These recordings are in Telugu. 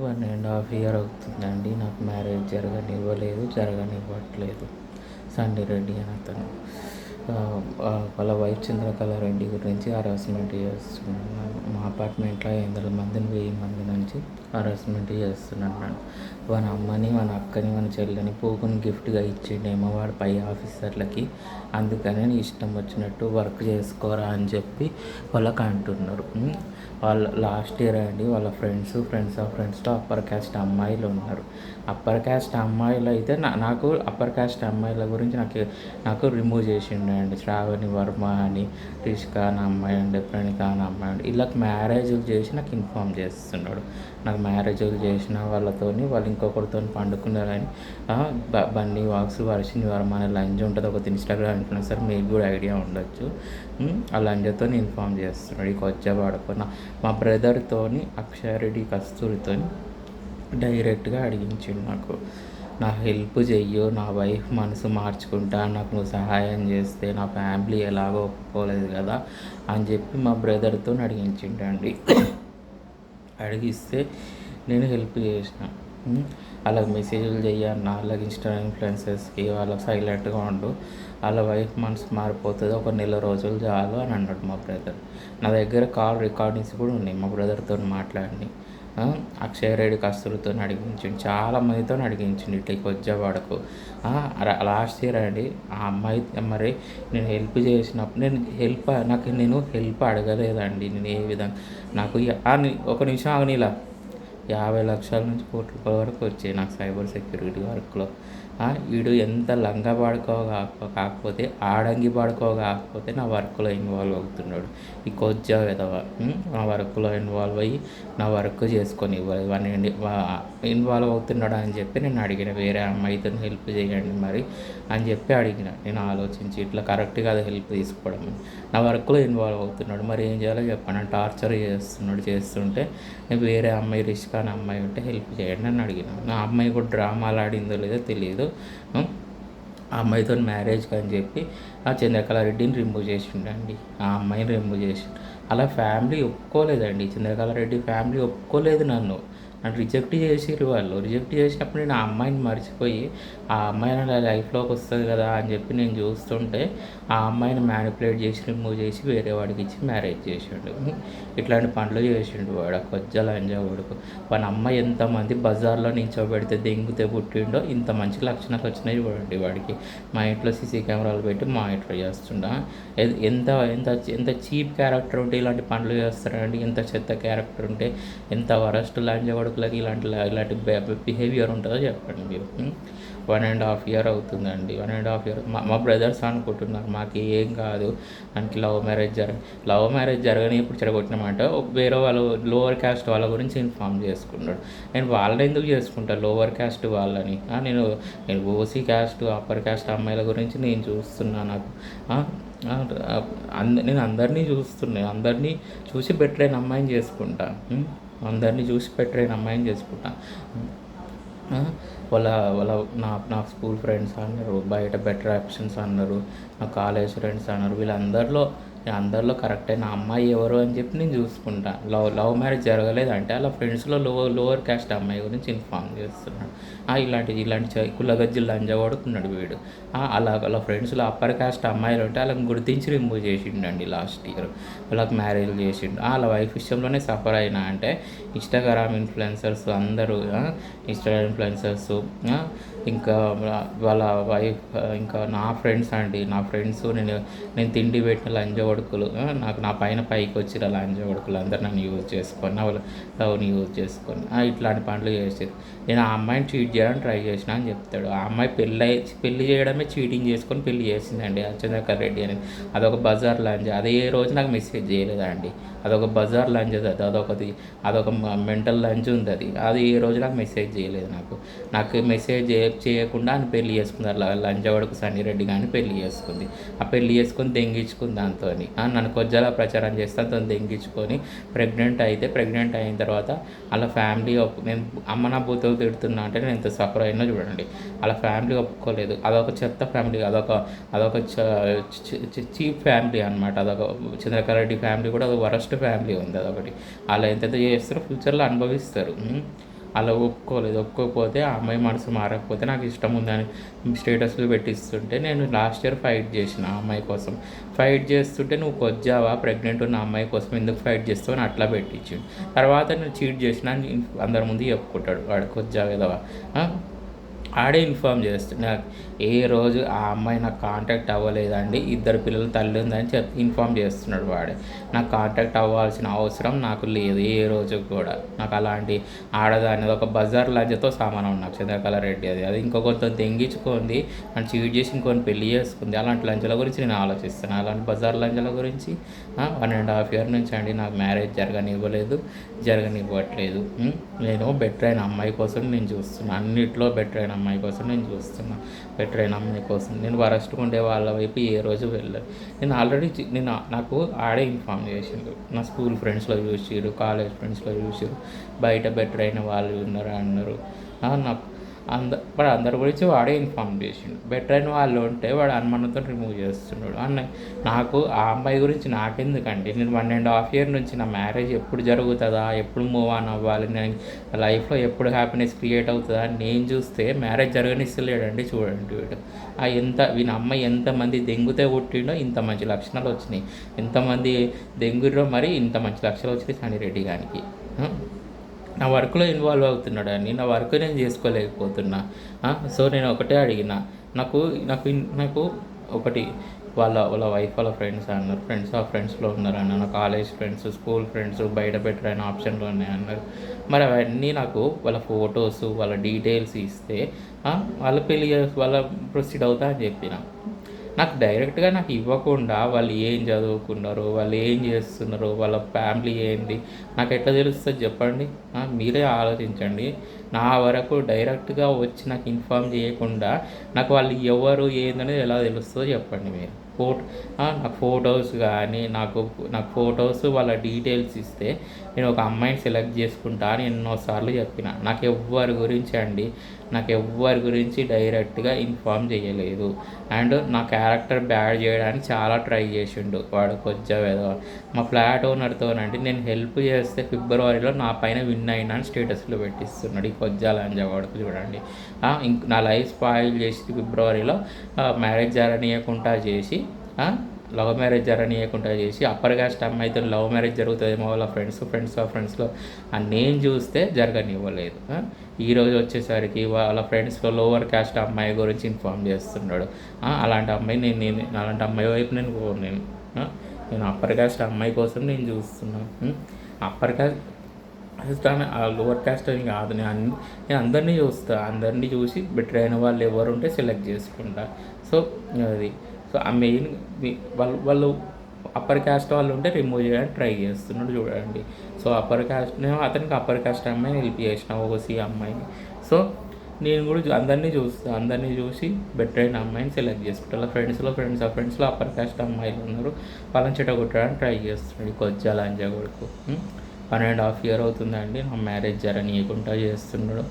1.5 ఇయర్ అవుతుందండి. నాకు మ్యారేజ్ జరగనివ్వట్లేదు. సండి రెడ్డి అని అతను. వాళ్ళ వైఫ్ చంద్రకళ రెడ్డి గురించి హరాస్మెంట్ చేస్తున్నాడు. మా అపార్ట్మెంట్లో 800 మందిని 1000 మంది నుంచి హరాస్మెంట్ చేస్తున్నాడు నన్ను. వాళ్ళ అమ్మని, వాళ్ళ అక్కని, వాళ్ళ చెల్లిని పూకుని గిఫ్ట్గా ఇచ్చిండేమో వాడు పై ఆఫీసర్లకి. అందుకని నీ ఇష్టం వచ్చినట్టు వర్క్ చేసుకోరా అని చెప్పి వాళ్ళకి అంటున్నారు. వాళ్ళ లాస్ట్ ఇయర్ అండి వాళ్ళ ఫ్రెండ్స్లో అప్పర్ క్యాస్ట్ అమ్మాయిలు ఉన్నారు. అప్పర్ క్యాస్ట్ అమ్మాయిలు అయితే నాకు అప్పర్ క్యాస్ట్ అమ్మాయిల గురించి నాకు రిమూవ్ చేసిండే అండి. శ్రావణి వర్మ అని, రిష్కా అని అమ్మాయి అండి, ప్రణిత అని అమ్మాయి అండి. వీళ్ళకి మ్యారేజ్లు చేసి నాకు ఇన్ఫామ్ చేస్తున్నాడు. నాకు మ్యారేజ్లు చేసిన వాళ్ళు ఇంకొకరితో పండుకున్నారని. బన్నీ వాక్స్, వర్షిని వర్మ అనే లంజ ఉంటుంది ఒక ఇన్స్టాగ్రామ్ ఇన్ఫ్లుయెన్సర్, మీకు కూడా ఐడియా ఉండొచ్చు. ఆ లంజతో ఇన్ఫామ్ చేస్తున్నాడు. ఇక వచ్చేవాడుకున్న మా బ్రదర్తోని అక్షయరెడ్డి కస్తూరితో డైరెక్ట్గా అడిగించిండు నాకు. నా హెల్ప్ చెయ్యు, నా వైఫ్ మనసు మార్చుకుంటా, నాకు నువ్వు సహాయం చేస్తే నా ఫ్యామిలీ ఎలాగో ఒప్పుకోలేదు కదా అని చెప్పి మా బ్రదర్తో అడిగించిండండి. అడిగిస్తే నేను హెల్ప్ చేసిన. వాళ్ళకి మెసేజ్లు చెయ్యన్న, వాళ్ళకి ఇన్స్టా ఇన్ఫ్లుయెన్సర్స్కి వాళ్ళకి సైలెంట్గా ఉండు, వాళ్ళ వైఫ్ మనసు మారిపోతుంది, ఒక నెల రోజులు చాలు అని అన్నాడు మా బ్రదర్. నా దగ్గర కాల్ రికార్డింగ్స్ కూడా ఉన్నాయి మా బ్రదర్తో మాట్లాడి. అక్షయ్ రెడ్డి కస్తూరితో అడిగించిండు, చాలా మందితో అడిగించిండు ఇట్లా వచ్చేవాడకు. లాస్ట్ ఇయర్ అండి ఆ అమ్మాయి మరి నేను హెల్ప్ చేసినప్పుడు నేను హెల్ప్ అడగలేదండి. నేను ఏ విధంగా నాకు ఒక నిమిషం ఆగనీలా 50 లక్షల నుంచి ₹1,00,00,000 వరకు వచ్చాయి నాకు సైబర్ సెక్యూరిటీ వర్క్లో. వీడు ఎంత లంగా కాకపోతే ఆడంగి కాకపోతే నా వర్క్లో ఇన్వాల్వ్ అవుతున్నాడు. ఈ కొజ్జా విధవ నా వర్క్లో ఇన్వాల్వ్ అయ్యి నా వర్క్ చేసుకొని ఇవ్వలేదు. ఇన్వాల్వ్ అవుతున్నాడు అని చెప్పి నేను అడిగిన, వేరే అమ్మాయితో హెల్ప్ చేయండి మరి అని చెప్పి అడిగిన. నేను ఆలోచించి ఇట్లా కరెక్ట్ కాదు హెల్ప్ తీసుకోవడం, నా వర్క్లో ఇన్వాల్వ్ అవుతున్నాడు, మరి ఏం చేయాలో చెప్పండి. టార్చర్ చేస్తుంటే వేరే అమ్మాయి రిష్కా అని అమ్మాయి ఉంటే హెల్ప్ చేయండి అని అడిగిన. నా అమ్మాయి కూడా డ్రామాలు ఆడిందో లేదో తెలియదు. ఆ అమ్మాయితో మ్యారేజ్కి అని చెప్పి ఆ చంద్రకళ రెడ్డిని రిమూవ్ చేసిండండి. ఆ అమ్మాయిని రిమూవ్ చేసిండు. అలా ఫ్యామిలీ ఒప్పుకోలేదండి. చంద్రకళ రెడ్డి ఫ్యామిలీ ఒప్పుకోలేదు నన్ను రిజెక్ట్ చేసిర్రు. వాళ్ళు రిజెక్ట్ చేసినప్పుడు నేను ఆ అమ్మాయిని మర్చిపోయి ఆ అమ్మాయిని నా లైఫ్లోకి వస్తుంది కదా అని చెప్పి నేను చూస్తుంటే ఆ అమ్మాయిని మ్యానిపులేట్ చేసి రిమూవ్ చేసి వేరే వాడికి ఇచ్చి మ్యారేజ్ చేసిండు. ఇట్లాంటి పనులు చేసిండు వాడు కొజ్జల అంజావుడుకు. వాళ్ళ అమ్మాయి ఎంతమంది బజార్లో నించోబెడితే దెంగితే పుట్టిండో ఇంత మంచి లక్షణాలు వచ్చినాయి చూడండి వాడికి. మా ఇంట్లో సీసీ కెమెరాలు పెట్టి మానిటర్ చేస్తుండా. ఎంత ఎంత ఎంత చీప్ క్యారెక్టర్ ఉంటే ఇలాంటి పనులు చేస్తారండి. ఎంత చెత్త క్యారెక్టర్ ఉంటే, ఎంత వరస్ట్ లంజగొడుకులకి ఇలాంటి బిహేవియర్ ఉంటుందో చెప్పండి మీరు. 1.5 ఇయర్ అవుతుందండి. 1.5 ఇయర్ మా బ్రదర్స్ అనుకుంటున్నారు మాకు ఏం కాదు, మనకి లవ్ మ్యారేజ్ జరగని ఇప్పుడు చెడగొట్టినామంటే వేరే వాళ్ళు లోవర్ క్యాస్ట్ వాళ్ళ గురించి ఇన్ఫామ్ చేసుకున్నాడు. నేను వాళ్ళని ఎందుకు చేసుకుంటాను, లోవర్ క్యాస్ట్ వాళ్ళని. నేను ఓసీ క్యాస్ట్ అప్పర్ క్యాస్ట్ అమ్మాయిల గురించి నేను చూస్తున్నా. నాకు నేను అందరినీ చూసి బెటర్ అయిన అమ్మాయిని చేసుకుంటా. వాళ్ళ వాళ్ళ నా స్కూల్ ఫ్రెండ్స్ అన్నారు, బయట బెటర్ ఆప్షన్స్ అన్నారు, నా కాలేజ్ ఫ్రెండ్స్ అన్నారు. అందరిలో కరెక్ట్ అయిన అమ్మాయి ఎవరు అని చెప్పి నేను చూసుకుంటా. లవ్ మ్యారేజ్ జరగలేదంటే అలా ఫ్రెండ్స్లో లోవర్ క్యాస్ట్ అమ్మాయి గురించి ఇన్ఫార్మ్ చేస్తున్నాడు. ఇలాంటి కులగజ్జులు లంజవాడుకున్నాడు వీడు. అలా ఫ్రెండ్స్లో అప్పర్ క్యాస్ట్ అమ్మాయిలు ఉంటే వాళ్ళని గుర్తించి రిమూవ్ చేసిండండి లాస్ట్ ఇయర్. వాళ్ళకి మ్యారేజ్ చేసిండు. వాళ్ళ వైఫ్ విషయంలోనే సఫర్ అయినా అంటే ఇన్స్టాగ్రామ్ ఇన్ఫ్లుయెన్సర్స్ అందరూ, ఇంకా వాళ్ళ వైఫ్, ఇంకా నా ఫ్రెండ్స్ నేను తిండి పెట్టిన లంజవడుకులు, నా పైకి వచ్చిన లంజవడుకులు అందరు నన్ను యూజ్ చేసుకొని వాళ్ళ లవ్ని యూజ్ చేసుకొని ఇట్లాంటి పనులు చేసారు. నేను ఆ అమ్మాయిని చీట్ చేయడానికి ట్రై చేసిన అని చెప్తాడు. ఆ అమ్మాయి పెళ్లి చేయడమే చీటింగ్ చేసుకొని పెళ్లి చేసిందండి చంద్రకళ రెడ్డి అనేది. అదొక బజార్ లంజ. అదే రోజు నాకు మెసేజ్ చేయలేదండి. అదొక బజార్ లంజ్ అదొక మెంటల్ లంజ్ ఉంది. అది ఏ రోజు నాకు మెసేజ్ చేయలేదు. నాకు మెసేజ్ చేయకుండా అని పెళ్లి చేసుకున్నారు. లంజవాడకు సన్నిరెడ్డి కానీ పెళ్లి చేసుకుంది. ఆ పెళ్లి చేసుకొని దెంగించుకుంది దాంతో. నన్ను కొజ్జాల ప్రచారం చేస్తే దాంతో దెంగించుకొని ప్రెగ్నెంట్ అయిన తర్వాత వాళ్ళ ఫ్యామిలీ నేను అమ్మ నా బూతులు తిడుతున్నా అంటే నేను ఎంత సఫర్ అయినా చూడండి. వాళ్ళ ఫ్యామిలీ ఒప్పుకోలేదు. అదొక చెత్త ఫ్యామిలీ, అదొక చీప్ ఫ్యామిలీ అనమాట. అదొక చంద్రకళ రెడ్డి ఫ్యామిలీ కూడా అదొక వరస్ట్ ఫ్యామిలీ ఉంది. అదొకటి. వాళ్ళు ఎంత చేస్తారో ఫ్యూచర్లో అనుభవిస్తారు. అలా ఒప్పుకోకపోతే ఆ అమ్మాయి మనసు మారకపోతే నాకు ఇష్టం ఉందని స్టేటస్లు పెట్టిస్తుంటే నేను లాస్ట్ ఇయర్ ఫైట్ చేసిన ఆ అమ్మాయి కోసం. ఫైట్ చేస్తుంటే నువ్వు కొజ్జావా ప్రెగ్నెంట్ ఉన్న అమ్మాయి కోసం ఎందుకు ఫైట్ చేస్తావు అని అట్లా పెట్టించిండు. తర్వాత నేను చీట్ చేసిన అని అందరి ముందు చెప్పుకుంటాడు వాడు కొజ్జా విధవా. ఆడే ఇన్ఫామ్ చేస్తున్నా ఏ రోజు ఆ అమ్మాయి నాకు కాంటాక్ట్ అవ్వలేదండి, 2 పిల్లల తల్లి ఉందని చెప్పి ఇన్ఫామ్ చేస్తున్నాడు వాడే. నాకు కాంటాక్ట్ అవ్వాల్సిన అవసరం నాకు లేదు ఏ రోజు కూడా. నాకు అలాంటి ఆడదాన్ని ఒక బజార్ లంజతో సమానం నాకు చంద్రకళ రెడ్డి. అది ఇంకొకరితో తెంగించుకుంది అని చీట్ చేసి ఇంకొని పెళ్లి చేసుకుంది. అలాంటి లంజల గురించి నేను ఆలోచిస్తాను. అలాంటి బజార్ లంజల గురించి 1.5 year నుంచి అండి నాకు మ్యారేజ్ జరగనివ్వట్లేదు. నేను బెటర్ అయిన అమ్మాయి కోసం నేను చూస్తున్నాను. అన్నిట్లో బెటర్ అయిన అమ్మాయి కోసం నేను చూస్తున్నాను. బెటర్ అయిన అమ్మాయి కోసం నేను వరస్ట్గా ఉండే వాళ్ళ వైపు ఏ రోజు వెళ్ళను. నేను ఆల్రెడీ నాకు ఆడే ఇన్ఫామ్ చేసిండు. నా స్కూల్ ఫ్రెండ్స్లో చూసిరు, కాలేజ్ ఫ్రెండ్స్లో చూసిరు, బయట బెటర్ అయిన వాళ్ళు అన్నారు. నాకు అందరి గురించి వాడే ఇన్ఫామ్ చేసిండు. బెటర్ అయిన వాళ్ళు ఉంటే వాడు అనుమానంతో రిమూవ్ చేస్తున్నాడు. నాకు ఆ అమ్మాయి గురించి నాకెందుకండి? నేను 1.5 year నుంచి నా మ్యారేజ్ ఎప్పుడు జరుగుతుందా, ఎప్పుడు మూవ్ ఆన్ అవ్వాలి, నేను లైఫ్లో ఎప్పుడు హ్యాపీనెస్ క్రియేట్ అవుతుందా అని నేను చూస్తే మ్యారేజ్ జరగనిస్తలేడండి. చూడండి వీడు వీని అమ్మాయి ఎంతమంది దెంగుతే పుట్టిండో ఇంత మంచి లక్షణాలు వచ్చినాయి. ఎంతమంది దెంగుర్రో మరి ఇంత మంచి లక్షణాలు వచ్చినాయి సని రెడ్డి గారికి. నా వర్క్లో ఇన్వాల్వ్ అవుతున్నాడని నా వర్క్ నేను చేసుకోలేకపోతున్నా. సో నేను ఒకటే అడిగిన, నాకు నాకు నాకు ఒకటి వాళ్ళ వైఫ్ వాళ్ళ ఫ్రెండ్స్ అన్నారు, ఫ్రెండ్స్లో ఉన్నారన్న, నా కాలేజ్ ఫ్రెండ్స్, స్కూల్ ఫ్రెండ్స్, బయట బెటర్ అయిన ఆప్షన్లు ఉన్నాయన్నారు. మరి అవన్నీ నాకు వాళ్ళ ఫొటోస్ వాళ్ళ డీటెయిల్స్ ఇస్తే వాళ్ళ వాళ్ళ ప్రొసీడ్ అవుతా అని చెప్పిన. నాకు డైరెక్ట్గా నాకు ఇవ్వకుండా వాళ్ళు ఏం చదువుకున్నారో, వాళ్ళు ఏం చేస్తున్నారో, వాళ్ళ ఫ్యామిలీ ఏంది నాకు ఎట్లా తెలుస్తుంది చెప్పండి? మీరే ఆలోచించండి. నా వరకు డైరెక్ట్గా వచ్చి నాకు ఇన్ఫామ్ చేయకుండా నాకు వాళ్ళు ఎవరు ఏందనేది ఎలా తెలుస్తుందో చెప్పండి మీరు. నాకు ఫొటోస్ కానీ నాకు ఫొటోస్ వాళ్ళ డీటెయిల్స్ ఇస్తే నేను ఒక అమ్మాయిని సెలెక్ట్ చేసుకుంటా అని ఎన్నోసార్లు చెప్పిన. నాకు ఎవ్వరి గురించి డైరెక్ట్గా ఇన్ఫామ్ చేయలేదు. అండ్ నా క్యారెక్టర్ బ్యాడ్ చేయడానికి చాలా ట్రై చేసిండు వాడు కొజ్జా. మా ఫ్లాట్ ఓనర్తోనండి నేను హెల్ప్ చేస్తే ఫిబ్రవరిలో నా పైన విన్ అయినా అని స్టేటస్లో పెట్టిస్తున్నాడు ఈ కొజ్జా లంజా వాడుకు. చూడండి నా లైఫ్ స్పాయిల్ చేసి ఫిబ్రవరిలో మ్యారేజ్ జరగనీయకుండా చేసి లవ్ మ్యారేజ్ జరగనీయకుండా చేసి అప్పర్ కాస్ట్ అమ్మాయితో లవ్ మ్యారేజ్ జరుగుతుందేమో వాళ్ళ ఫ్రెండ్స్లో నేను చూస్తే జరగనివ్వలేదు. ఈరోజు వచ్చేసరికి వాళ్ళ ఫ్రెండ్స్లో లోవర్ కాస్ట్ అమ్మాయి గురించి ఇన్ఫామ్ చేస్తున్నాడు. అలాంటి అమ్మాయి అలాంటి అమ్మాయి వైపు నేను అప్పర్ కాస్ట్ అమ్మాయి కోసం నేను చూస్తున్నాను. అప్పర్ కాస్ట్ లోవర్ కాస్ట్ అని కాదు, నేను అందరినీ చూస్తాను. అందరినీ చూసి బెటర్ అయిన వాళ్ళు ఎవరు ఉంటే సెలెక్ట్ చేసుకుంటా. సో ఆ మెయిన్ వాళ్ళు అప్పర్ కాస్ట్ వాళ్ళు ఉంటే రిమూవ్ చేయడానికి ట్రై చేస్తున్నాడు. చూడండి సో నేను అతనికి అప్పర్ కాస్ట్ అమ్మాయిని హెల్ప్ చేసిన ఓసీ అమ్మాయిని. సో నేను కూడా అందరినీ చూసి బెటర్ అయిన అమ్మాయిని సెలెక్ట్ చేసుకుంటాను. ఫ్రెండ్స్లో అప్పర్ కాస్ట్ అమ్మాయిలు ఉన్నారు, వాళ్ళని చెడగొట్టడానికి ట్రై చేస్తున్నాడు కొజ్జా లంజా కొడుకు. 1.5 year అవుతుందండి నా మ్యారేజ్ జరగనీయకుండా చేస్తున్నాడు.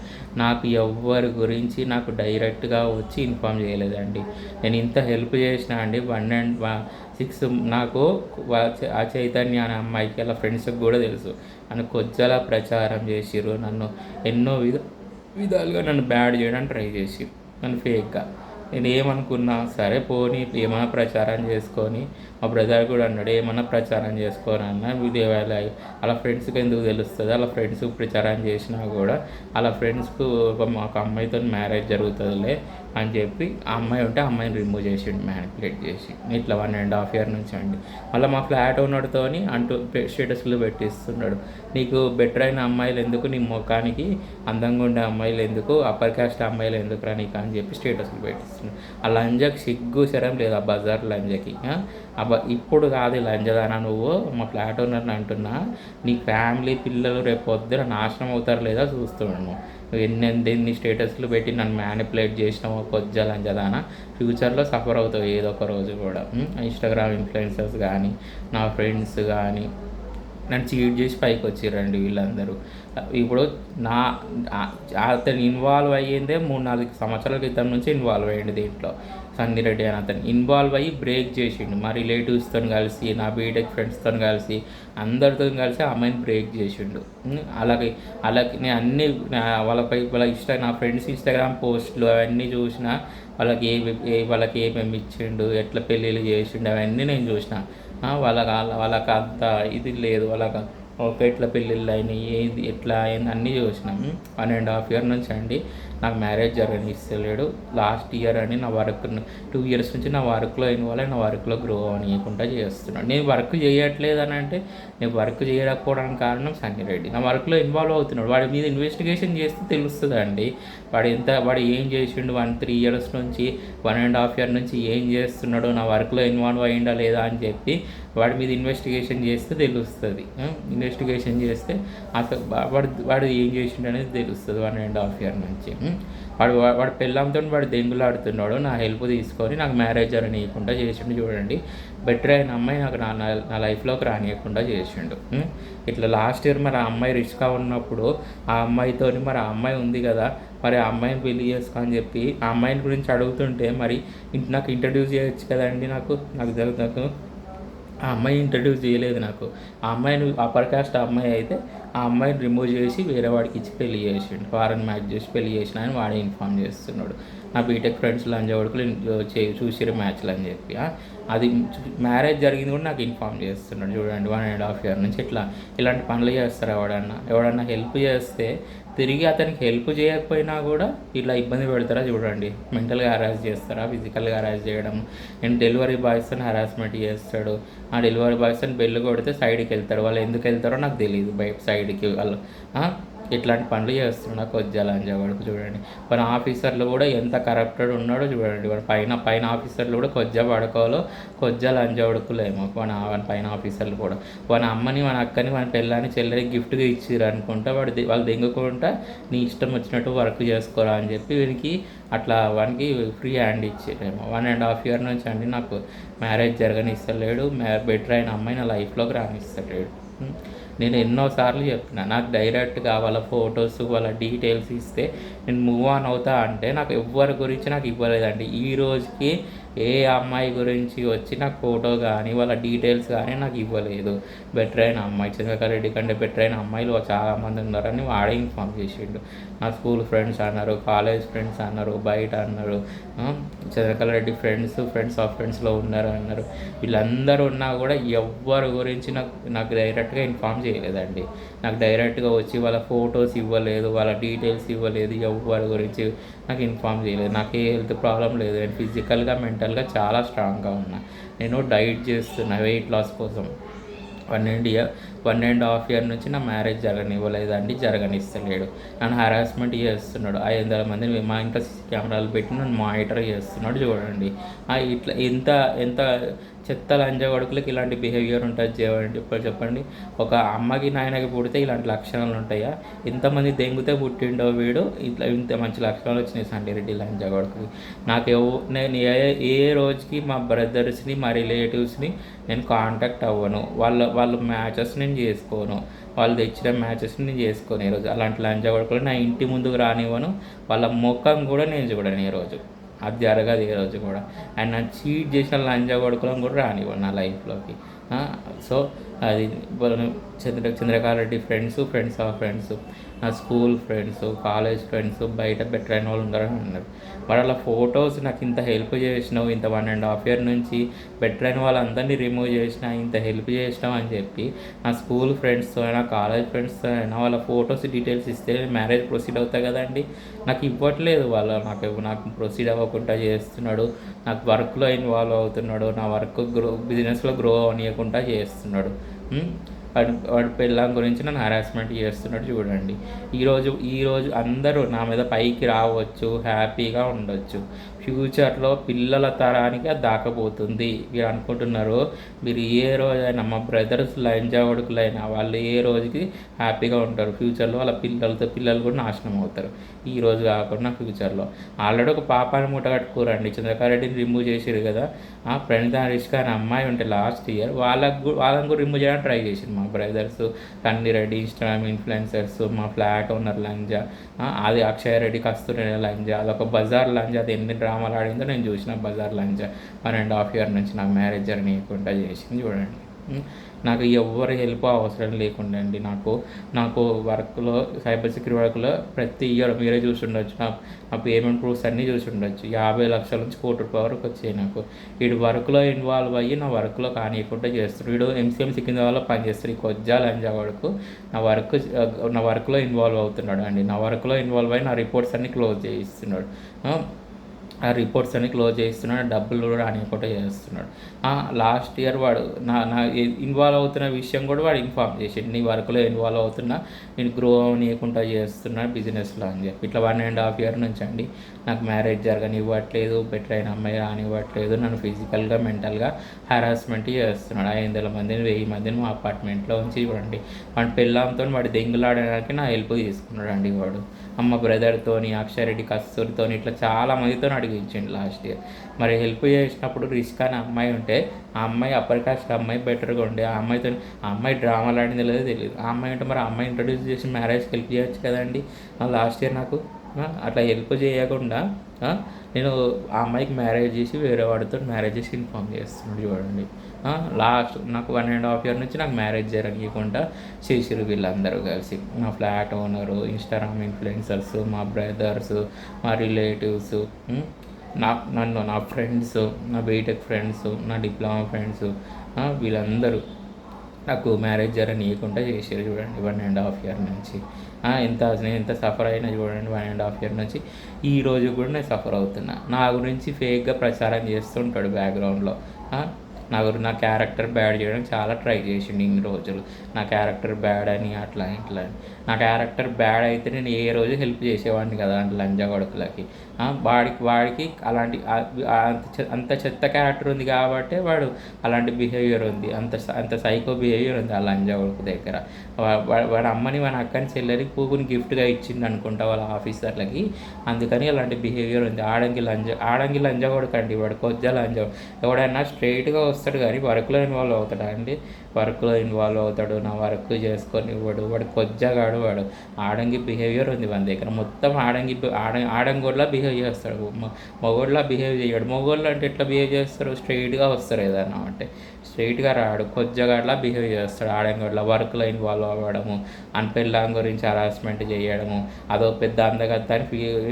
నాకు ఎవ్వరి గురించి నాకు డైరెక్ట్గా వచ్చి ఇన్ఫామ్ చేయలేదండి. నేను ఇంత హెల్ప్ చేసిన అండి 1.6 నాకు ఆ చైతన్య అనే అమ్మాయికి అలా ఫ్రెండ్స్కి కూడా తెలుసు. నన్ను కొజ్జలా ప్రచారం చేసిర్రు, నన్ను ఎన్నో విధాలుగా నన్ను బ్యాడ్ చేయడానికి ట్రై చేసి నన్ను ఫేక్గా. నేను ఏమనుకున్నా సరే పోనీ ఏమైనా ప్రచారం చేసుకొని, మా బ్రదర్ కూడా అన్నాడు ఏమన్నా ప్రచారం చేసుకొని అన్న విదేవాళ్ళు అలా ఫ్రెండ్స్కి ఎందుకు తెలుస్తుంది, అలా ఫ్రెండ్స్కి ప్రచారం చేసినా కూడా అలా ఫ్రెండ్స్కు ఒక అమ్మాయితో మ్యారేజ్ జరుగుతుందిలే అని చెప్పి ఆ అమ్మాయి ఉంటే ఆ అమ్మాయిని రిమూవ్ చేసిండు మ్యానిపులేట్ చేసి. ఇట్లా 1.5 year నుంచి అండి. మళ్ళీ మా ఫ్లాట్ ఓనర్తో స్టేటస్లు పెట్టిస్తున్నాడు, నీకు బెటర్ అయిన అమ్మాయిలు ఎందుకు, నీ ముఖానికి అందంగా ఉండే అమ్మాయిలు ఎందుకు, అప్పర్ కాస్ట్ అమ్మాయిలు ఎందుకురా నీకు అని చెప్పి స్టేటస్లు పెట్టిస్తున్నాడు. ఆ లంజకి సిగ్గు శరం లేదు ఆ బజార్ లంజకి. ఇప్పుడు కాదు లంజదానా నువ్వు, మా ఫ్లాట్ ఓనర్ని అంటున్నా, నీ ఫ్యామిలీ పిల్లలు రేపు పొద్దున నాశనం అవుతారు లేదా చూస్తున్నాను. నువ్వు ఎన్ని స్టేటస్లు పెట్టి నన్ను మ్యానిపులేట్ చేసినావు కొజ్జా లంజదానా, ఫ్యూచర్లో సఫర్ అవుతావు ఏదో ఒక రోజు కూడా. ఇన్స్టాగ్రామ్ ఇన్ఫ్లుయెన్సర్స్ కానీ నా ఫ్రెండ్స్ కానీ నన్ను చీట్ చేసి పైకి వచ్చిర్రండి వీళ్ళందరూ. ఇప్పుడు అతను ఇన్వాల్వ్ అయ్యిందే 3-4 సంవత్సరాల క్రితం నుంచి ఇన్వాల్వ్ అయ్యింది దీంట్లో. సన్నీ రెడ్డి అని అతను ఇన్వాల్వ్ అయ్యి బ్రేక్ చేసిండు. మా రిలేటివ్స్తో కలిసి, నా బీటెక్ ఫ్రెండ్స్తో కలిసి, అందరితో కలిసి ఆ అమ్మాయిని బ్రేక్ చేసిండు. అలాగే అలాగే నేను అన్నీ నా ఫ్రెండ్స్ ఇన్స్టాగ్రామ్ పోస్టులు అవన్నీ చూసిన. వాళ్ళకి ఏమేమి ఇచ్చిండు, ఎట్లా పెళ్ళిళ్ళు చేసిండు అవన్నీ నేను చూసిన. వాళ్ళకి అంత ఇది లేదు. ఒక ఎట్లా పెళ్ళిళ్ళు అయినాయి, ఏది ఎట్లా అయింది అన్నీ చూసినాం. 1.5 year నుంచి అండి నాకు మ్యారేజ్ జరగనిస్తలేడు. లాస్ట్ ఇయర్ అని నా వర్క్ 2 years నుంచి నా వర్క్లో ఇన్వాల్వ్ నా వర్క్లో గ్రో అనియకుండా చేస్తున్నాడు. నేను వర్క్ చేయట్లేదు అని అంటే, నేను వర్క్ చేయకపోవడానికి కారణం సన్నీ రెడ్డి. నా వర్క్లో ఇన్వాల్వ్ అవుతున్నాడు. వాడి మీద ఇన్వెస్టిగేషన్ చేస్తే తెలుస్తుందండి వాడు ఏం చేసిండు. 3 years నుంచి 1.5 year నుంచి ఏం చేస్తున్నాడో, నా వర్క్లో ఇన్వాల్వ్ అయ్యిందా లేదా అని చెప్పి వాడి మీద ఇన్వెస్టిగేషన్ చేస్తే తెలుస్తుంది. ఇన్వెస్టిగేషన్ చేస్తే అసలు వాడు ఏం చేసిండు అనేది తెలుస్తుంది. 1.5 year నుంచి వాడు పెళ్ళంతో వాడు దెంగులాడుతున్నాడు. నా హెల్ప్ తీసుకొని నాకు మ్యారేజ్ జరగనీయకుండా చేసిండు. చూడండి, బెటర్ అయిన అమ్మాయి నాకు నా లైఫ్లోకి రానియకుండా చేసిండు. ఇట్లా లాస్ట్ ఇయర్ మరి ఆ అమ్మాయి రిచ్గా ఉన్నప్పుడు ఆ అమ్మాయితో మరి ఆ అమ్మాయి ఉంది కదా, మరి ఆ అమ్మాయిని పెళ్లి చేసుకో అని చెప్పి ఆ అమ్మాయిని గురించి అడుగుతుంటే మరి నాకు ఇంట్రడ్యూస్ చేయొచ్చు కదండి. నాకు ఆ అమ్మాయి ఇంట్రడ్యూస్ చేయలేదు నాకు. ఆ అమ్మాయిని అప్పర్ కాస్ట్ అమ్మాయి అయితే ఆ అమ్మాయిని రిమూవ్ చేసి వేరే వాడికి ఇచ్చి పెళ్లి చేసిండు. ఫారెన్ మ్యాచ్ చేసి పెళ్లి చేసిన అని వాడే ఇన్ఫామ్ చేస్తున్నాడు. నా బీటెక్ ఫ్రెండ్స్ లంజవడుకులు చూసిరు మ్యాచ్లు అని చెప్పి. అది మ్యారేజ్ జరిగింది కూడా నాకు ఇన్ఫామ్ చేస్తున్నాడు. చూడండి, 1.5 year నుంచి ఇలాంటి పనులు చేస్తారు. ఎవడన్నా హెల్ప్ చేస్తే తిరిగి అతనికి హెల్ప్ చేయకపోయినా కూడా ఇలా ఇబ్బంది పెడతారా? చూడండి, మెంటల్గా హరాస్ చేస్తారా, ఫిజికల్గా హరాస్ చేయడం. నేను డెలివరీ బాయ్స్తో హరాస్మెంట్ చేస్తాడు. ఆ డెలివరీ బాయ్స్తో బెల్లు కొడితే సైడ్కి వెళ్తాడు. వాళ్ళు ఎందుకు వెళ్తారో నాకు తెలియదు. బయట సైడ్కి వాళ్ళు ఇట్లాంటి పనులు చేస్తున్నాడు. నాకు వజ్జాలని చెప్పడానికి చూడండి. మన ఆఫీసర్లు కూడా ఎంత కరప్టెడ్ ఉన్నాడో చూడండి. వాడు పైన ఆఫీసర్లు కూడా కొజ్జా లంజవడుకులేమో మన పైన ఆఫీసర్లు కూడా. మన అమ్మని, మన అక్కని, మన పిల్లని, చెల్లెకి గిఫ్ట్గా ఇచ్చిర్రు అనుకుంటా వాళ్ళు దెంగుకుంటా నీ ఇష్టం వచ్చినట్టు వర్క్ చేసుకోరా అని చెప్పి వానికి ఫ్రీ హ్యాండ్ ఇచ్చారేమో. 1.5 year నుంచి అండి నాకు మ్యారేజ్ జరగనిస్తలేడు. బెటర్ అయిన అమ్మాయి నా లైఫ్లోకి రానిస్తలేడు. నేను ఎన్నోసార్లు చెప్పిన, నాకు డైరెక్ట్గా వాళ్ళ ఫొటోస్, వాళ్ళ డీటెయిల్స్ ఇస్తే నేను మూవ్ ఆన్ అవుతా అంటే నాకు ఎవ్వరి గురించి నాకు ఇవ్వలేదండి. ఈ రోజుకి ఏ అమ్మాయి గురించి వచ్చి నాకు ఫోటో కానీ వాళ్ళ డీటెయిల్స్ కానీ నాకు ఇవ్వలేదు. బెటర్ అయిన అమ్మాయి, చంద్రకాంత్ రెడ్డి కంటే బెటర్ అయిన అమ్మాయిలు చాలామంది ఉన్నారని వాడే ఇన్ఫామ్ చేసిండు. నా స్కూల్ ఫ్రెండ్స్ అన్నారు, కాలేజ్ ఫ్రెండ్స్ అన్నారు, బయట అన్నారు, చంద్రకాంత్ రెడ్డి ఫ్రెండ్స్ ఆఫ్ ఫ్రెండ్స్లో ఉన్నారు అన్నారు. వీళ్ళందరూ ఉన్నా కూడా ఎవ్వరి గురించి నాకు డైరెక్ట్గా ఇన్ఫామ్ చేయలేదండి. నాకు డైరెక్ట్గా వచ్చి వాళ్ళ ఫొటోస్ ఇవ్వలేదు, వాళ్ళ డీటెయిల్స్ ఇవ్వలేదు, ఎవరి గురించి నాకు ఇన్ఫామ్ చేయలేదు. నాకు ఏ హెల్త్ ప్రాబ్లం లేదు. నేను ఫిజికల్గా, మెంటల్గా చాలా స్ట్రాంగ్గా ఉన్నా. నేను డైట్ చేస్తున్నా వెయిట్ లాస్ కోసం. 1.5 year నుంచి నా మ్యారేజ్ జరగనివ్వలేదండి, జరగనిస్తలేడు. నన్ను హరాస్మెంట్ చేస్తున్నాడు. 500 మందిని మా ఇంట్లో కెమెరాలు పెట్టి నన్ను మానిటర్ చేస్తున్నాడు. చూడండి, ఇట్లా ఎంత చెత్త లంజ కొడుకులకి ఇలాంటి బిహేవియర్ ఉంటుంది చెప్పండి. ఒక అమ్మకి నాయనకి పుడితే ఇలాంటి లక్షణాలు ఉంటాయా? ఎంతమంది దెంగితే పుట్టిండో వీడు, ఇంత మంచి లక్షణాలు వచ్చినాయి సండే రెడ్డి లంజ కొడుకుకి. నేను ఏ రోజుకి మా బ్రదర్స్ని, మా రిలేటివ్స్ని నేను కాంటాక్ట్ అవ్వను. వాళ్ళ మ్యాచెస్ నేను చేసుకోను. వాళ్ళు తెచ్చిన మ్యాచెస్ని నేను చేసుకోను ఈరోజు. అలాంటి లంజ కొడుకులు నా ఇంటి ముందుకు రానివ్వను. వాళ్ళ ముఖం కూడా నేను చూడను ఈరోజు. అది జరగదు ఏ రోజు కూడా. అండ్ నా చీట్ చేసిన లంజ కొడుకులను కూడా రానివ్వను నా లైఫ్లోకి. సో అది Chandrakant Reddy friends of friends, నా స్కూల్ ఫ్రెండ్స్, కాలేజ్ ఫ్రెండ్స్, బయట బెటర్ అయిన వాళ్ళు ఉన్నారని అన్నారు. వాళ్ళ ఫొటోస్ నాకు ఇంత హెల్ప్ చేసినావు, ఇంత 1.5 year నుంచి బెటర్ అయిన వాళ్ళందరినీ రిమూవ్ చేసిన, ఇంత హెల్ప్ చేసినావు అని చెప్పి నా స్కూల్ ఫ్రెండ్స్తో అయినా, కాలేజ్ ఫ్రెండ్స్తో అయినా వాళ్ళ ఫొటోస్ డీటెయిల్స్ ఇస్తే మ్యారేజ్ ప్రొసీడ్ అవుతాయి కదండి. నాకు ఇవ్వట్లేదు. నాకు ప్రొసీడ్ అవ్వకుండా చేస్తున్నాడు. నాకు వర్క్లో ఇన్వాల్వ్ అవుతున్నాడు. నా వర్క్ బిజినెస్లో గ్రో అనియకుండా చేస్తున్నాడు. వాడి పెళ్ళాం గురించి నన్ను హరాస్మెంట్ చేస్తున్నాడు. చూడండి, ఈరోజు అందరూ నా మీద పైకి రావచ్చు, హ్యాపీగా ఉండొచ్చు. ఫ్యూచర్లో పిల్లల తరానికి అది దాకపోతుంది. మీరు అనుకుంటున్నారు, మీరు ఏ రోజైనా మా బ్రదర్స్ లంజా కొడుకులైనా వాళ్ళు ఏ రోజుకి హ్యాపీగా ఉంటారు. ఫ్యూచర్లో వాళ్ళ పిల్లలు కూడా నాశనం అవుతారు. ఈ రోజు కాకుండా ఫ్యూచర్లో. ఆల్రెడీ ఒక పాపాన్ని మూట కట్టుకోరండి. చంద్రకాంత్ రెడ్డిని రిమూవ్ చేసారు కదా. ప్రణీత రిష్కా అనే అమ్మాయి ఉంటే లాస్ట్ ఇయర్ వాళ్ళని కూడా రిమూవ్ చేయడానికి ట్రై చేసింది మా brothers. Sunny Reddy Instagram influencers, మా ఫ్లాట్ ఓనర్ లంజా, అది అక్షయ్ రెడ్డి కస్తూరి లంజా, అదొక బజార్ లంజా. అది ఎన్ని డ్రామా డ్రామాలు ఆడిందో నేను చూసిన బజార్ లంచ్ 1.5 year నుంచి నాకు మ్యారేజ్ జరగనీయకుండా చేసింది చూడండి. నాకు ఎవ్వరి హెల్ప్ అవసరం లేకుండా అండి. నాకు వర్క్లో సైబర్ సెక్యూరిటీ వర్క్లో ప్రతి ఇయర్ మీరే చూసుండొచ్చు, నా పేమెంట్ ప్రూఫ్స్ అన్నీ చూసుండొచ్చు. 50 లక్షల నుంచి ₹1,00,00,000 వరకు వచ్చాయి నాకు. వీడు వర్క్లో ఇన్వాల్వ్ అయ్యి నా వర్క్లో కానియకుండా చేస్తాడు. వీడు MCM సికింద్రాబాద్లో పనిచేస్తాడు. ఈ కొజ్జా లంజా వాడుకు నా వర్క్లో ఇన్వాల్వ్ అవుతున్నాడు అండి. నా వర్క్లో ఇన్వాల్వ్ అయ్యి నా రిపోర్ట్స్ అన్నీ క్లోజ్ చేయిస్తున్నాడు. ఆ రిపోర్ట్స్ అన్ని క్లోజ్ చేస్తున్నాడు, డబ్బులు కూడా రానియకుండా చేస్తున్నాడు. లాస్ట్ ఇయర్ వాడు నా ఇన్వాల్వ్ అవుతున్న విషయం కూడా వాడు ఇన్ఫార్మ్ చేసాడు. నీ వర్క్లో ఇన్వాల్వ్ అవుతున్నా, నేను గ్రో అవ్వనీయకుండా చేస్తున్నా బిజినెస్లో అని చెప్పి. ఇట్లా 1.5 year నుంచి అండి నాకు మ్యారేజ్ జరగనివ్వట్లేదు, బెటర్ అయిన అమ్మాయి రానివ్వట్లేదు, నన్ను ఫిజికల్గా మెంటల్గా హెరాస్మెంట్ చేస్తున్నాడు. 500 మందిని 1000 మందిని మా అపార్ట్మెంట్లో ఉంచి చూడండి. వాడి పెళ్ళాంతో వాడి దెంగులాడడానికి నా హెల్ప్ తీసుకున్నాడు అండి వాడు. అమ్మ బ్రదర్తోని, అక్షరెడ్డి కస్తూరితోని ఇట్లా చాలా మందితో అడిగించిండు లాస్ట్ ఇయర్. మరి హెల్ప్ చేసినప్పుడు రిస్క్ అనే అమ్మాయి ఉంటే ఆ అమ్మాయి అప్పర్ కాస్ట్ అమ్మాయి బెటర్గా ఉండే, ఆ అమ్మాయి డ్రామాలు ఆడింది లేదో తెలియదు. ఆ అమ్మాయి ఉంటే మరి ఆ అమ్మాయి ఇంట్రడ్యూస్ చేసి మ్యారేజ్కి హెల్ప్ చేయొచ్చు కదండి. లాస్ట్ ఇయర్ నాకు అట్లా హెల్ప్ చేయకుండా నేను ఆ అమ్మాయికి మ్యారేజ్ చేసి వేరే వాడితో మ్యారేజ్ చేసి ఇన్ఫామ్ చేస్తున్నాడు చూడండి. లాస్ట్ నాకు 1.5 year నుంచి నాకు మ్యారేజ్ జరగకుండా చేసిరు వీళ్ళందరూ కలిసి. నా ఫ్లాట్ ఓనరు, ఇన్స్టాగ్రామ్ ఇన్ఫ్లుయెన్సర్స్, మా బ్రదర్స్, మా రిలేటివ్స్, నా ఫ్రెండ్స్, నా బీటెక్ ఫ్రెండ్స్, నా డిప్లొమా ఫ్రెండ్స్, వీళ్ళందరూ నాకు మ్యారేజ్ జరగనీయకుండా చేసారు చూడండి 1.5 year నుంచి. నేను ఎంత సఫర్ అయినా చూడండి 1.5 year నుంచి. ఈ రోజు కూడా నేను సఫర్ అవుతున్నా. నా గురించి ఫేక్గా ప్రచారం చేస్తుంటాడు బ్యాక్గ్రౌండ్లో. నా క్యారెక్టర్ బ్యాడ్ చేయడానికి చాలా ట్రై చేసిండు ఇన్ని రోజులు. నా క్యారెక్టర్ బ్యాడ్ అని అట్లా ఇట్లా అని. నా క్యారెక్టర్ బ్యాడ్ అయితే నేను ఏ రోజు హెల్ప్ చేసేవాడిని కదా అంటే లంజా కొడుకులకి. వాడికి అలాంటి అంత చెత్త క్యారెక్టర్ ఉంది కాబట్టి వాడు అలాంటి బిహేవియర్ ఉంది, అంత సైకో బిహేవియర్ ఉంది ఆ లంజా కొడుకు దగ్గర. వాడి అమ్మని వాడి అక్కని చెల్లెరికి పూకుని గిఫ్ట్గా ఇచ్చింది అనుకుంటా వాళ్ళ ఆఫీసర్లకి, అందుకని అలాంటి బిహేవియర్ ఉంది. ఆడంగి లంజా కొడుకు అండి వాడు, కొజ్జా లంజా. ఎవడైనా స్ట్రైట్గా వస్తాడు కానీ వర్క్లో ఇన్వాల్వ్ అవుతాడా అండి? వర్క్లో ఇన్వాల్వ్ అవుతాడు, నా వర్క్ చేసుకొని వాడు కొజ్జగాడు, వాడు ఆడంగి బిహేవియర్ ఉంది మన దగ్గర. మొత్తం ఆడంగోడ్లా బిహేవ్ చేస్తాడు, మగోడ్లా బిహేవ్ చేయడు. మగోళ్ళు అంటే ఎట్లా బిహేవ్ చేస్తారు? స్ట్రైట్గా వస్తారు ఏదన్నా అంటే, స్ట్రైట్గా రాడు, కొజ్జగాడ్లా బిహేవ్ చేస్తాడు. ఆడంగోడ్లా వర్క్లో ఇన్వాల్వ్ అవ్వడము, అన్పెల్లాం గురించి హరాస్మెంట్ చేయడము, అదో పెద్ద అందగద్దని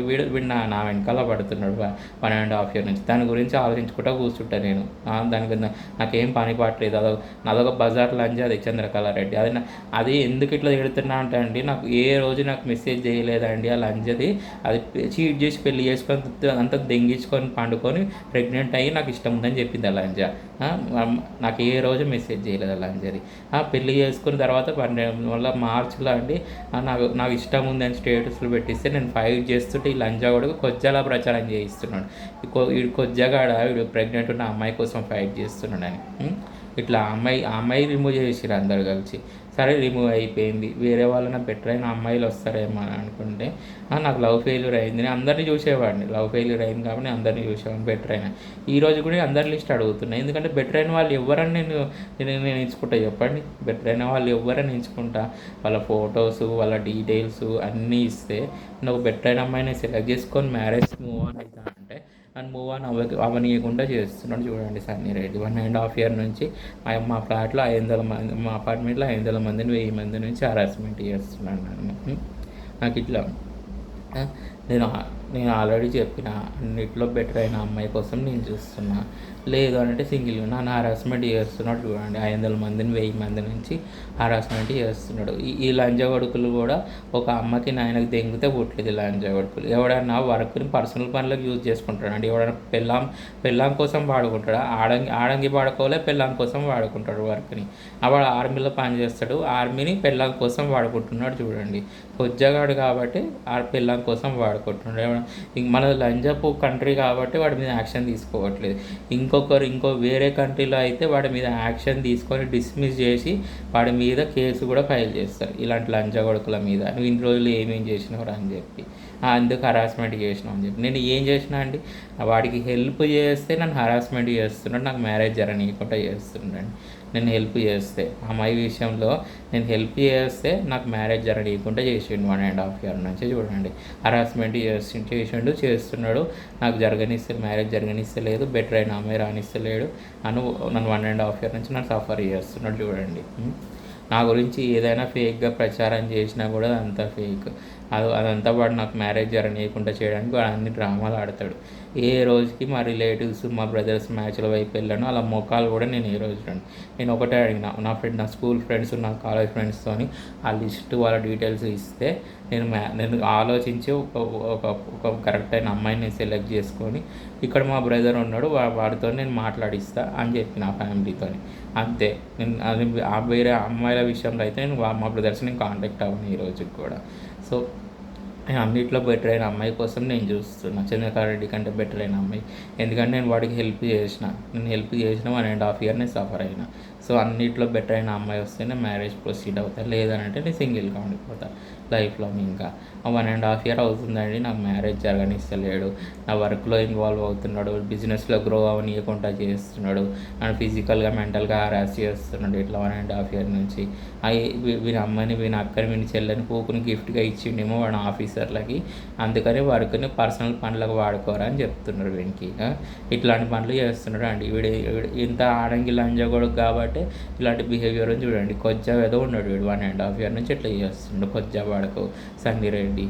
వీడు నా వెనకాల పడుతున్నాడు 1.5 year నుంచి. దాని గురించి ఆలోచించుకుంటా కూర్చుంటా నేను. దాని కింద నాకేం పని పట్టలేదు. నాదొక బజార్ లంజ, అది చంద్రకళారెడ్డి. అది ఎందుకు ఇట్లా తిడుతున్నా అంటే అండి, నాకు ఏ రోజు నాకు మెసేజ్ చేయలేదండి ఆ లంజది. అది చీట్ చేసి పెళ్లి చేసుకొని అంతా దెంగించుకొని పండుకొని ప్రెగ్నెంట్ అయ్యి నాకు ఇష్టం ఉందని చెప్పింది ఆ లంజ. నాకు ఏ రోజు మెసేజ్ చేయలేదు ఆ లంజది. పెళ్లి చేసుకున్న తర్వాత మళ్ళీ మార్చిలో అండి నాకు ఇష్టం ఉందని స్టేటస్లు పెట్టిస్తే నేను ఫైట్ చేస్తుంటే ఈ లంజా కూడా కొజ్జాలా ప్రచారం చేయిస్తున్నాడు. వీడు కొజ్జగాడ, వీడు ప్రెగ్నెంట్ ఉన్న అమ్మాయి కోసం ఫైట్ చేస్తున్నాడని. ఇట్లా అమ్మాయి రిమూవ్ చేసిరు అందరు కలిసి. సరే రిమూవ్ అయిపోయింది. వేరే వాళ్ళని బెటర్ అయిన అమ్మాయిలు వస్తారేమో అని అనుకుంటే నాకు లవ్ ఫెయిల్యూర్ అయింది. నేను అందరినీ చూసేవాడిని, లవ్ ఫెయిల్యూర్ అయింది కాబట్టి అందరినీ చూసేవాడిని. బెటర్ అయినా ఈరోజు కూడా అందరి లిస్ట్ అడుగుతున్నాయి. ఎందుకంటే బెటర్ అయిన వాళ్ళు ఎవరని నేను ఎంచుకుంటా చెప్పండి? బెటర్ అయిన వాళ్ళు ఎవరని ఎంచుకుంటా? వాళ్ళ ఫొటోస్, వాళ్ళ డీటెయిల్స్ అన్నీ ఇస్తే నేను ఒక బెటర్ అయిన అమ్మాయిని సెలెక్ట్ చేసుకొని మ్యారేజ్ మూవ్ ఆన్ అవుతా అంటే నన్ను మూవ్ ఆన్ అవ్వనీయకుండా చేస్తున్నాడు చూడండి సన్నీ రెడ్డి. 1.5 year నుంచి మా ఫ్లాట్లో 500 మంది, మా అపార్ట్మెంట్లో 500 మందిని 1000 మంది నుంచి హరాస్మెంట్ చేస్తున్నాను నాకు ఇట్లా. నేను ఆల్రెడీ చెప్పిన అన్నిట్లో బెటర్ అయిన అమ్మాయి కోసం నేను చూస్తున్నా. లేదు అంటే సింగిల్ నన్ను హరాస్మెంట్ చేస్తున్నాడు చూడండి. 500 మందిని 1000 మంది నుంచి హరాస్మెంట్ చేస్తున్నాడు. ఈ లంజా కొడుకులు కూడా ఒక అమ్మకి నాయనకి దెంగితే పుట్టలేదు లంజా కొడుకులు. ఎవడన్నా వర్క్ని పర్సనల్ పనులకు యూజ్ చేసుకుంటాడు అండి. ఎవడన్నా పెళ్ళాం కోసం వాడుకుంటాడు. ఆడంగి వాడుకోలే, పెళ్ళాం కోసం వాడుకుంటాడు వర్క్ని. వాడు ఆర్మీలో పనిచేస్తాడు, ఆర్మీని పెళ్ళాం కోసం వాడుకుంటున్నాడు చూడండి. కొజ్జగాడు కాబట్టి పెళ్ళాం కోసం వాడుకుంటున్నాడు. మన లంజాపు కంట్రీ కాబట్టి వాడి మీద యాక్షన్ తీసుకోవట్లేదు. ఇంకో వేరే కంట్రీలో అయితే వాడి మీద యాక్షన్ తీసుకొని డిస్మిస్ చేసి వాడి మీద కేసు కూడా ఫైల్ చేస్తారు. ఇలాంటి లంజా కొడుకుల మీద నువ్వు ఇన్ని రోజులు ఏమేం చేసినావు అని చెప్పి, ఎందుకు హరాస్మెంట్ చేసినావు అని చెప్పి. నేను ఏం చేసినా అండి, వాడికి హెల్ప్ చేస్తే నన్ను హరాస్మెంట్ చేస్తున్నాడు, నాకు మ్యారేజ్ జరగనీయకుండా చేస్తున్నాడు. నేను హెల్ప్ చేస్తే. అమ్మాయి విషయంలో నేను హెల్ప్ చేస్తే నాకు మ్యారేజ్ జరగనీయకుండా చేసిండు 1.5 ఇయర్ నుంచి. చూడండి, హరాస్మెంట్ చేస్తున్నాడు. నాకు మ్యారేజ్ జరగనిస్తలేదు, బెటర్ అయిన అమ్మాయి రానిస్తలేడు. నన్ను 1.5 ఇయర్ నుంచి నన్ను సఫర్ చేస్తున్నాడు. చూడండి, నా గురించి ఏదైనా ఫేక్గా ప్రచారం చేసినా కూడా అదంతా ఫేక్. అదంతా వాడు నాకు మ్యారేజ్ జరగనీయకుండా చేయడానికి వాడు అన్ని డ్రామాలు ఆడతాడు. ఏ రోజుకి మా రిలేటివ్స్, మా బ్రదర్స్ మ్యాచ్ల వైపు వెళ్ళాను, అలా మొఖాలు కూడా నేను ఏ రోజు రండి. నేను ఒకటే అడిగిన, నా స్కూల్ ఫ్రెండ్స్, నా కాలేజ్ ఫ్రెండ్స్తోని ఆ లిస్ట్ వాళ్ళ డీటెయిల్స్ ఇస్తే నేను ఆలోచించి ఒక కరెక్ట్ అయిన అమ్మాయిని సెలెక్ట్ చేసుకొని, ఇక్కడ మా బ్రదర్ ఉన్నాడు, వాడితో నేను మాట్లాడిస్తా అని చెప్పి నా ఫ్యామిలీతో. అంతే. నేను అది వేరే అమ్మాయిల విషయంలో అయితే మా బ్రదర్స్ని కాంటాక్ట్ అవ్వను ఈ రోజుకి కూడా. సో నేను అన్నింటిలో బెటర్ అయిన అమ్మాయి కోసం నేను చూస్తున్నా, చంద్రకాంత్ రెడ్డి కంటే బెటర్ అయిన అమ్మాయి. ఎందుకంటే నేను వాడికి హెల్ప్ చేసిన 1.5 ఇయర్ నేను సఫర్ అయినా. సో అన్నింటిలో బెటర్ అయిన అమ్మాయి వస్తే నేను మ్యారేజ్ ప్రొసీడ్ అవుతాను, లేదనంటే నేను సింగిల్గా ఉండిపోతాను లైఫ్లో. ఇంకా 1.5 ఇయర్ అవుతుందండి నాకు మ్యారేజ్ జరగనిస్తలేడు. నా వర్క్లో ఇన్వాల్వ్ అవుతున్నాడు, బిజినెస్లో గ్రో అవ్వనీయకుండా చేస్తున్నాడు, నన్ను ఫిజికల్గా మెంటల్గా హరాస్ చేస్తున్నాడు. ఇట్లా 1.5 ఇయర్ నుంచి వీని అమ్మని, వీని అక్కని, వీని చెల్లని పూకుని గిఫ్ట్గా ఇచ్చిండేమో వాడు ఆఫీసర్లకి. అందుకని వర్క్ని పర్సనల్ పనులకు వాడుకోరా అని చెప్తున్నారు వీనికి. ఇట్లాంటి పనులు చేస్తున్నాడు అండి వీడు. ఇంత ఆడంగి లంజగొడుకు కాబట్టి ఇలాంటి బిహేవియర్ చూడండి. కొజ్జా ఏదో ఉన్నాడు వీడు 1.5 ఇయర్ నుంచి ఇట్లా చేస్తుండు. కొజ్జా వాడుకో సంగిరెడ్డి.